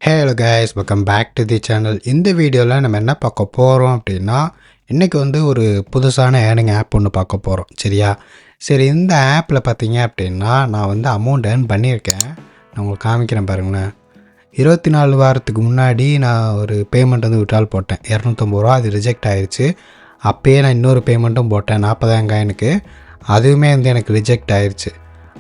Hello guys, welcome back to the channel. இந்த வீடியோவில் நம்ம என்ன பார்க்க போகிறோம் அப்படின்னா, இன்றைக்கி வந்து ஒரு புதுசான ஏர்னிங் ஆப் ஒன்று பார்க்க போகிறோம். சரியா? சரி, இந்த ஆப்பில் பார்த்தீங்க அப்படின்னா நான் வந்து அமௌண்ட் ஏர்ன் பண்ணியிருக்கேன். நான் உங்களுக்கு காமிக்கிறேன் பாருங்களேன். 24 வாரத்துக்கு முன்னாடி நான் ஒரு பேமெண்ட் வந்து விட்ரால் போட்டேன், 250 ரூபா. அது ரிஜெக்ட் ஆகிடுச்சு. அப்போயே நான் இன்னொரு பேமெண்ட்டும் போட்டேன், 40,000 எனக்கு. அதுவுமே வந்து எனக்கு ரிஜெக்ட் ஆகிடுச்சு.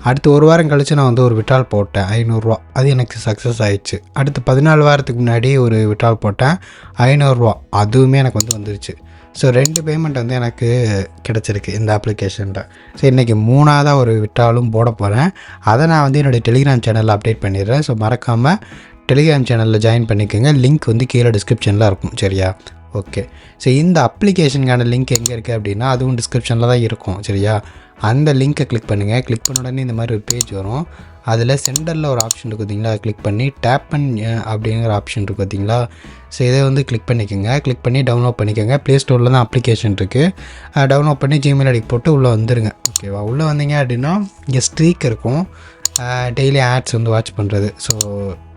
அடுத்து ஒரு வாரம் கழித்து நான் வந்து ஒரு விட்ரால் போட்டேன், 500 ரூபா. அது எனக்கு சக்ஸஸ் ஆகிடுச்சு. அடுத்து 14 வாரத்துக்கு முன்னாடி ஒரு விட்ரால் போட்டேன், 500 ரூபா. அதுவுமே எனக்கு வந்து வந்துருச்சு. ஸோ 2 பேமெண்ட் வந்து எனக்கு கிடச்சிருக்கு இந்த அப்ளிகேஷனில். ஸோ இன்றைக்கி 3ஆவதாக ஒரு விட்ராலும் போட போகிறேன். அதை நான் வந்து என்னுடைய டெலிகிராம் சேனலில் அப்டேட் பண்ணிடுறேன். ஸோ மறக்காமல் டெலிகிராம் சேனலில் ஜாயின் பண்ணிக்கோங்க. லிங்க் வந்து கீழே டிஸ்கிரிப்ஷனில் இருக்கும். சரியா? ஓகே. ஸோ இந்த அப்ளிகேஷனுக்கான லிங்க் எங்கே இருக்குது அப்படின்னா, அதுவும் டிஸ்கிரிப்ஷனில் தான் இருக்கும். சரியா? அந்த லிங்க்கை கிளிக் பண்ணுங்கள். கிளிக் பண்ண உடனே இந்த மாதிரி ஒரு பேஜ் வரும். அதில் சென்டரில் ஒரு ஆப்ஷன் இருக்குது பார்த்தீங்களா, கிளிக் பண்ணி டேப் அப்படிங்கிற ஆப்ஷன் இருக்குது பார்த்தீங்களா. ஸோ இதை வந்து கிளிக் பண்ணிக்கோங்க. கிளிக் பண்ணி டவுன்லோட் பண்ணிக்கோங்க. ப்ளே ஸ்டோரில் தான் அப்ளிகேஷன் இருக்குது. டவுன்லோட் பண்ணி ஜிமெயில் ஐடி போட்டு உள்ளே வந்துடுங்க. ஓகேவா? உள்ளே வந்தீங்க அப்படின்னா இங்கே ஸ்ட்ரீக் இருக்கும், டெய்லி ஆட்ஸ் வந்து வாட்ச் பண்ணுறது. ஸோ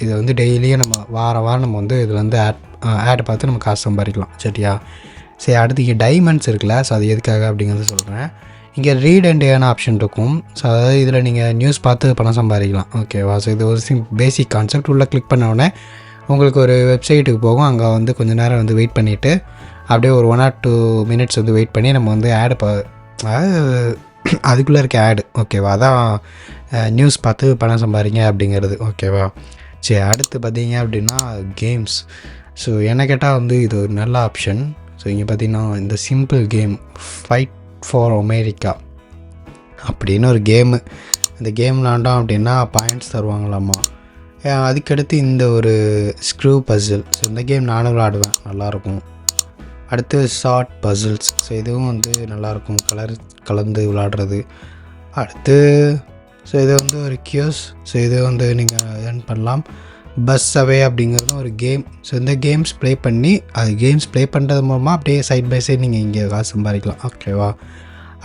இதை வந்து டெய்லியும் நம்ம வாரம் நம்ம வந்து இதில் வந்து ஆட் பார்த்து நம்ம காசு சம்பாதிக்கலாம். சரியா? சரி, அடுத்து இங்கே டைமண்ட்ஸ் இருக்குல்ல. ஸோ அது எதுக்காக அப்படிங்கிறத சொல்கிறேன். இங்கே ரீட் அண்ட் ஏர்ன் ஆப்ஷன் இருக்கும். ஸோ அதாவது இதில் நீங்கள் நியூஸ் பார்த்து பணம் சம்பாதிக்கலாம். ஓகேவா? ஸோ இது ஒரு பேசிக் கான்செப்ட். உள்ளே கிளிக் பண்ண உடனே உங்களுக்கு ஒரு வெப்சைட்டுக்கு போகும். அங்கே வந்து கொஞ்சம் நேரம் வந்து வெயிட் பண்ணிவிட்டு அப்படியே ஒரு 1 or 2 minutes வந்து வெயிட் பண்ணி நம்ம வந்து ஆடு அதாவது அதுக்குள்ளே இருக்க ஆடு. ஓகேவா? அதான் நியூஸ் பார்த்து பணம் சம்பாதிங்க அப்படிங்கிறது. ஓகேவா? சரி, அடுத்து பார்த்தீங்க அப்படின்னா கேம்ஸ். ஸோ என்ன கேட்டால் வந்து இது ஒரு நல்ல ஆப்ஷன். ஸோ இங்கே பார்த்தீங்கன்னா இந்த simple game fight for America அப்படின்னு ஒரு கேமு. இந்த கேம் விளாண்டோம் அப்படின்னா பாயிண்ட்ஸ் தருவாங்களாமா. அதுக்கடுத்து இந்த ஒரு ஸ்க்ரூ பசில். ஸோ இந்த கேம் நானும் விளாடுவேன், நல்லாயிருக்கும். அடுத்து ஷார்ட் பசில்ஸ். ஸோ இதுவும் வந்து நல்லாயிருக்கும், கலந்து விளாடுறது. அடுத்து ஸோ இது வந்து ஒரு கியூஸ். ஸோ இது வந்து நீங்கள் ஏர்ன் பண்ணலாம். பஸ் அவே அப்படிங்கிறதும் ஒரு கேம். ஸோ இந்த கேம்ஸ் ப்ளே பண்ணி அது கேம்ஸ் ப்ளே பண்ணுறது மூலமாக அப்படியே சைட் பை சைட் நீங்கள் இங்கே காசு சம்பாதிக்கலாம். ஓகேவா?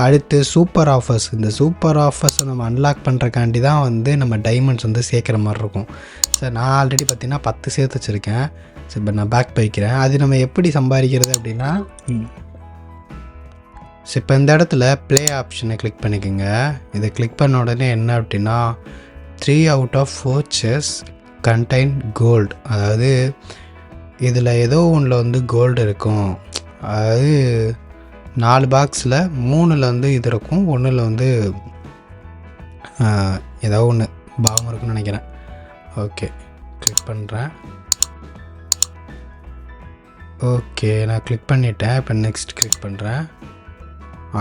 அடுத்து சூப்பர் ஆஃபர்ஸ். இந்த சூப்பர் ஆஃபர்ஸை நம்ம அன்லாக் பண்ணுறக்காண்டி தான் வந்து நம்ம டைமண்ட்ஸ் வந்து சேர்க்குற மாதிரி இருக்கும். ஸோ நான் ஆல்ரெடி பார்த்திங்கன்னா 10 சேர்த்து வச்சுருக்கேன். ஸோ இப்போ நான் பேக் போய்க்கிறேன். அது நம்ம எப்படி சம்பாதிக்கிறது அப்படின்னா, ஸோ இப்போ இந்த இடத்துல ப்ளே ஆப்ஷனை கிளிக் பண்ணிக்கோங்க. இதை கிளிக் பண்ண உடனே என்ன அப்படின்னா 3 out of 4 chests contain gold. அதாவது இதில் ஏதோ ஒன்றில் வந்து கோல்டு இருக்கும். அதாவது 4 பாக்ஸில் 3ல் வந்து இது இருக்கும், 1ல் வந்து ஏதோ ஒன்று பாவம் இருக்குன்னு நினைக்கிறேன். ஓகே, கிளிக் பண்ணுறேன். ஓகே, நான் கிளிக் பண்ணிட்டேன். இப்போ நெக்ஸ்ட் கிளிக் பண்ணுறேன்.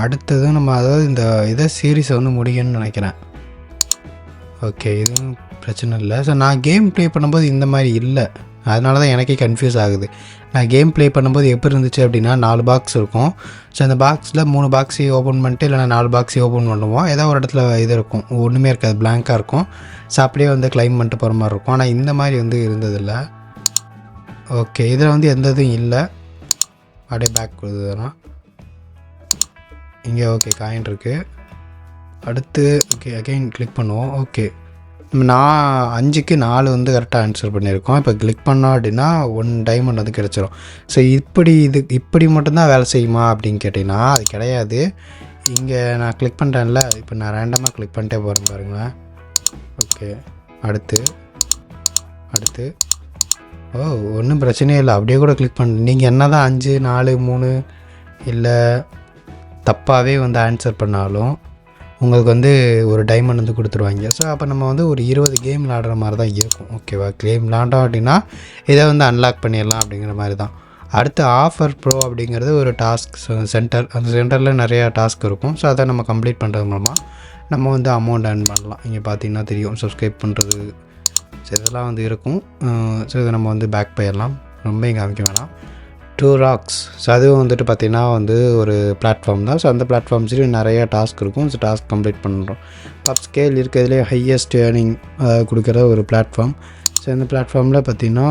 அடுத்தது நம்ம அதாவது இந்த இதை சீரீஸை வந்து முடிக்கணும்னு நினைக்கிறேன். ஓகே, இதுவும் பிரச்சனை இல்லை. ஸோ நான் கேம் ப்ளே பண்ணும்போது இந்த மாதிரி இல்லை, அதனால தான் எனக்கே கன்ஃபியூஸ் ஆகுது. நான் கேம் ப்ளே பண்ணும்போது எப்படி இருந்துச்சு அப்படின்னா 4 பாக்ஸ் இருக்கும். ஸோ அந்த பாக்ஸில் 3 பாக்ஸையும் ஓப்பன் பண்ணிட்டு இல்லைனா 4 பாக்ஸையும் ஓப்பன் பண்ணுவோம். ஏதோ ஒரு இடத்துல இது இருக்கும், ஒன்றுமே இருக்காது, பிளாங்காக இருக்கும். ஸோ அப்படியே வந்து கிளைம் பண்ணிட்டு போகிற மாதிரி இருக்கும். ஆனால் இந்த மாதிரி வந்து இருந்ததில்லை. ஓகே, இதில் வந்து எந்த இதுவும் இல்லை, அப்படியே பேக் கொடுத்துதான் இங்கே. ஓகே, காயின் இருக்குது. அடுத்து ஓகே, அகைன் கிளிக் பண்ணுவோம். ஓகே, நான் 5க்கு 4 வந்து கரெக்டாக ஆன்சர் பண்ணியிருக்கோம். இப்போ கிளிக் பண்ணோம் அப்படின்னா 1 டைமண்ட் வந்து கிடச்சிரும். ஸோ இப்படி மட்டும்தான் வேலை செய்யுமா அப்படின்னு கேட்டிங்கன்னா அது கிடையாது. இங்கே நான் கிளிக் பண்ணுறேன்ல, இப்போ நான் ரேண்டமாக கிளிக் பண்ணிட்டே போகிறேன் பாருங்களேன். ஓகே, அடுத்து ஒன்றும் பிரச்சனையே இல்லை, அப்படியே கூட கிளிக் பண்ண. நீங்கள் என்ன தான் 5, 4, 3 இல்லை தப்பாகவே வந்து ஆன்சர் பண்ணாலும் உங்களுக்கு வந்து ஒரு டைமண்ட் வந்து கொடுத்துருவாங்க. ஸோ அப்போ நம்ம வந்து ஒரு 20 கேம் விளாடுற மாதிரி தான் இருக்கும். ஓகேவா? கேம் விளாண்டோம் அப்படின்னா இதை வந்து அன்லாக் பண்ணிடலாம் அப்படிங்கிற மாதிரி தான். அடுத்து ஆஃபர் ப்ரோ அப்படிங்கிறது ஒரு டாஸ்க் சென்டர். அந்த சென்டரில் நிறையா டாஸ்க் இருக்கும். ஸோ அதை நம்ம கம்ப்ளீட் பண்ணுறது மூலமாக நம்ம வந்து அமௌண்ட் ஏர்ன் பண்ணலாம். இங்கே பார்த்தீங்கன்னா தெரியும், சப்ஸ்கிரைப் பண்ணுறது. ஸோ இதெல்லாம் வந்து இருக்கும். ஸோ இதை நம்ம வந்து பேக் போயிடலாம், ரொம்ப இங்கே காமிக்க வேணாம். 2 Rocks. ஸோ அதுவும் வந்துட்டு பார்த்திங்கன்னா வந்து ஒரு பிளாட்ஃபார்ம் தான். ஸோ அந்த பிளாட்ஃபார்ம்ஸ்லேயும் நிறையா டாஸ்க் இருக்கும். ஸோ டாஸ்க் கம்ப்ளீட் பண்ணுறோம். பப் ஸ்கேல் இருக்கிறதுலே ஹையஸ்ட் ஏர்னிங் கொடுக்குற ஒரு பிளாட்ஃபார்ம். ஸோ இந்த பிளாட்ஃபார்மில் பார்த்திங்கன்னா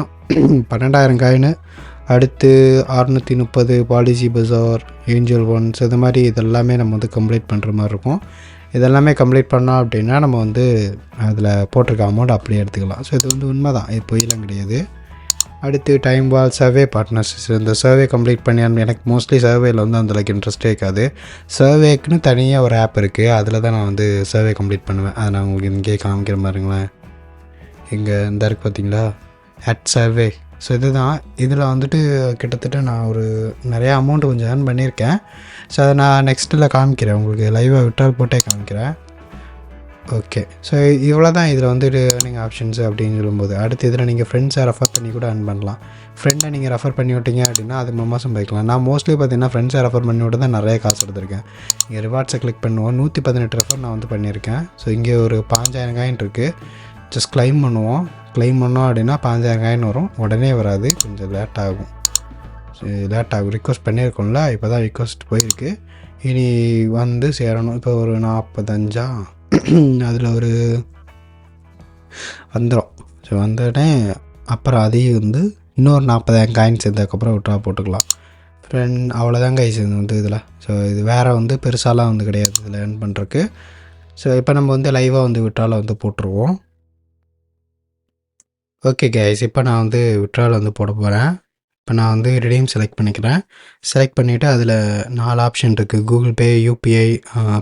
12,000 காயின், அடுத்து 630 பாலிசி பஜார், ஏஞ்சல் ஒன். ஸோ இந்த மாதிரி இதெல்லாமே நம்ம வந்து கம்ப்ளீட் பண்ணுற மாதிரி இருக்கும். இதெல்லாமே கம்ப்ளீட் பண்ணோம் அப்படின்னா நம்ம வந்து அதில் போட்டிருக்க அமௌண்ட் அப்படியே எடுத்துக்கலாம். ஸோ இது வந்து உண்மை தான், இது பொய்யெல்லாம் கிடையாது. அடுத்து டைம் வால் சர்வே பார்ட்னர்ஸ். இந்த சர்வே கம்ப்ளீட் பண்ணி எனக்கு மோஸ்ட்லி சர்வேயில் வந்து அந்தளவுக்கு இன்ட்ரெஸ்ட்டே இருக்காது. சர்வேக்குன்னு தனியாக ஒரு ஆப் இருக்குது, அதில் தான் நான் வந்து சர்வே கம்ப்ளீட் பண்ணுவேன். அதை நான் உங்களுக்கு இங்கேயே காமிக்கிற மாதிரிங்களேன். இங்கே இந்த இருக்குது பார்த்தீங்களா, @சர்வே. ஸோ இதுதான். இதில் வந்துட்டு கிட்டத்தட்ட நான் ஒரு நிறையா அமௌண்ட்டு கொஞ்சம் ஏர்ன் பண்ணியிருக்கேன். ஸோ அதை நான் நெக்ஸ்ட்டில் காமிக்கிறேன், உங்களுக்கு லைவாக விட்ரால் போட்டே காமிக்கிறேன். ஓகே. ஸோ இவ்வளோ தான் இதில் வந்துட்டு ஏர்னிங் ஆப்ஷன்ஸு அப்படின்னு சொல்லும்போது. அடுத்து இதில் நீங்கள் ஃப்ரெண்ட்ஸை ரெஃபர் பண்ணி கூட ஏர்ன் பண்ணலாம். ஃப்ரெண்டை நீங்கள் ரெஃபர் பண்ணி விட்டீங்க அப்படின்னா அது மூலமாக சம்பாதிக்கலாம். நான் மோஸ்ட்லி பார்த்தீங்கன்னா ஃப்ரெண்ட்ஸை ரெஃபர் பண்ணி விட்டு தான் நிறைய காசு எடுத்திருக்கேன். இங்கே ரிவார்ட்ஸை கிளிக் பண்ணுவோம். 118 ரெஃபர் நான் வந்து பண்ணியிருக்கேன். ஸோ இங்கே ஒரு 5000 காயின் இருக்குது. ஜஸ்ட் கிளைம் பண்ணுவோம். கிளைம் பண்ணோம் அப்படின்னா 5000 காயின் வரும். உடனே வராது, கொஞ்சம் லேட் ஆகும். ரிக்வஸ்ட் பண்ணியிருக்கோம்ல, இப்போ தான் ரிக்வஸ்ட் போயிருக்கு. இனி வந்து சேரணும். இப்போ ஒரு 45 அதில் ஒரு வந்துடும். ஸோ வந்துட்டே அப்புறம் அதையும் வந்து இன்னொரு 40,000 காயின் சேர்ந்ததுக்கப்புறம் விட்ரா போட்டுக்கலாம். அவ்வளோதாங்க இது வந்து இதில். ஸோ இது வேறு வந்து பெருசாலாம் வந்து கிடையாது இதில் ஏர்ன் பண்ணுறதுக்கு. ஸோ இப்போ நம்ம வந்து லைவாக வந்து விட்ராவில் வந்து போட்டுருவோம். ஓகே கைஸ், இப்போ நான் வந்து விட்ரால் வந்து போட போகிறேன். இப்போ நான் வந்து ரிடீம் செலக்ட் பண்ணிக்கிறேன். செலக்ட் பண்ணிவிட்டு அதில் 4 ஆப்ஷன் இருக்குது. Google Pay, UPI,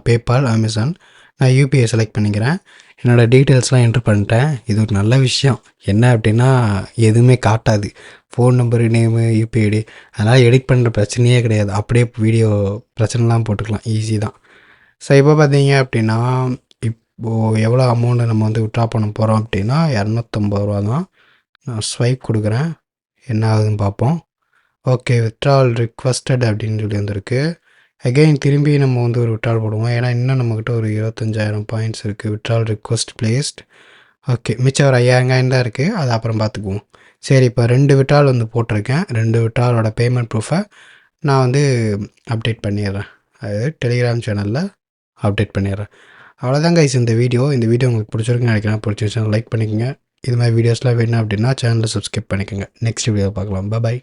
PayPal, Amazon. நான் யூபிஐ செலக்ட் பண்ணிக்கிறேன். என்னோடய டீட்டெயில்ஸ்லாம் என்ட்ரு பண்ணிட்டேன். இது ஒரு நல்ல விஷயம். என்ன அப்படின்னா எதுவுமே காட்டாது, phone number, name, UPI ID. அதனால் எடிட் பண்ணுற பிரச்சனையே கிடையாது. அப்படியே வீடியோ பிரச்சனைலாம் போட்டுக்கலாம், ஈஸி தான். ஸோ இப்போ பார்த்தீங்க அப்படின்னா இப்போது எவ்வளோ அமௌண்ட்டு நம்ம வந்து விட்ரா பண்ண போகிறோம் அப்படின்னா 250 தான். நான் ஸ்வைப் கொடுக்குறேன், என்ன ஆகுதுன்னு பார்ப்போம். ஓகே, வித்ட்ரால் ரிக்வஸ்டட் அப்படின்னு சொல்லி வந்திருக்கு. அகெயின் திரும்பி நம்ம வந்து ஒரு விட்ரால் போடுவோம். ஏன்னா இன்னும் நம்மக்கிட்ட ஒரு 25,000 பாயிண்ட்ஸ் இருக்குது. Withdrawal request placed. ஓகே, மிச்சம் ஒரு 5000 காயின் தான் இருக்குது, அது அப்புறம் பார்த்துக்குவோம். சரி, இப்போ 2 விட்ரால் வந்து போட்டிருக்கேன். 2 விட்ராலோட பேமெண்ட் ப்ரூஃபை நான் வந்து அப்டேட் பண்ணிடுறேன். அது டெலிகிராம் சேனலில் அப்டேட் பண்ணிடுறேன். அவ்வளோதான் கைஸ் இந்த வீடியோ. இந்த வீடியோ உங்களுக்கு பிடிச்சிருக்குன்னு நினைக்கிறேன். பிடிச்சிருச்சுன்னா லைக் பண்ணிக்கோங்க. இது மாதிரி வீடியோஸ்லாம் வேணும் அப்படின்னா சேனலை சப்ஸ்கிரைப் பண்ணிக்கோங்க. நெக்ஸ்ட் வீடியோ பார்க்கலாம். பாய்.